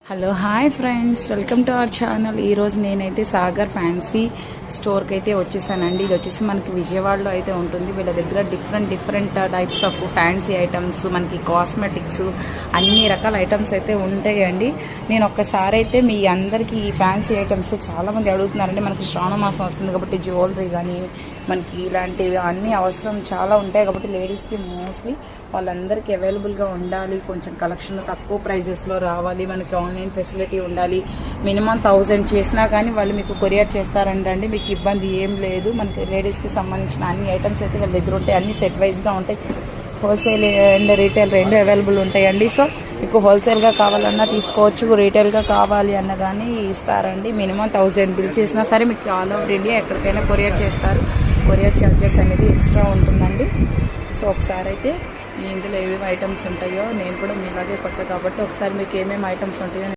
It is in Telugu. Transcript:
Hello hi friends, welcome to our channel. ఈరోజు నేనైతే సాగర్ ఫ్యాన్సీ స్టోర్కి అయితే వచ్చేసానండి. ఇది వచ్చేసి మనకి విజయవాడలో అయితే ఉంటుంది. వీళ్ళ దగ్గర different types of fancy items, మనకి కాస్మెటిక్స్, అన్ని రకాల ఐటమ్స్ అయితే ఉంటాయండి. నేను ఒక్కసారి అయితే మీ అందరికీ ఈ ఫ్యాన్సీ ఐటమ్స్ చాలామంది అడుగుతున్నారండి. మనకి శ్రావణ మాసం వస్తుంది కాబట్టి జ్యువెలరీ కానీ మనకి ఇలాంటివి అన్ని అవసరం చాలా ఉంటాయి కాబట్టి లేడీస్కి మోస్ట్లీ వాళ్ళందరికీ అవైలబుల్గా ఉండాలి. కొంచెం కలెక్షన్ తక్కువ ప్రైజెస్లో రావాలి, మనకి ఆన్లైన్ ఫెసిలిటీ ఉండాలి. మినిమం 1000 చేసినా కానీ వాళ్ళు మీకు కొరియర్ చేస్తారంటండి. మీకు ఇబ్బంది ఏం లేదు. మనకి లేడీస్కి సంబంధించిన అన్ని ఐటమ్స్ అయితే వాళ్ళ దగ్గర ఉంటాయి. అన్ని సెట్ వైజ్గా ఉంటాయి. హోల్సేల్ అండ్ రీటైల్ రెండు అవైలబుల్ ఉంటాయండి. సో మీకు హోల్సేల్గా కావాలన్నా తీసుకోవచ్చు, రీటైల్గా కావాలి అన్న కానీ ఇస్తారండి. మినిమం 1000 బిల్ చేసినా సరే మీకు ఆల్ ఓవర్ ఇండియా ఎక్కడికైనా కొరియర్ చేస్తారు. కొరియర్ ఛార్జెస్ అనేది ఎక్స్ట్రా ఉంటుందండి. సో ఒకసారి అయితే ఇందులో ఏమేమి ఐటమ్స్ ఉంటాయో, నేను కూడా మీలాగే కొత్త కాబట్టి ఒకసారి మీకు ఏమేమి ఐటమ్స్ ఉంటాయో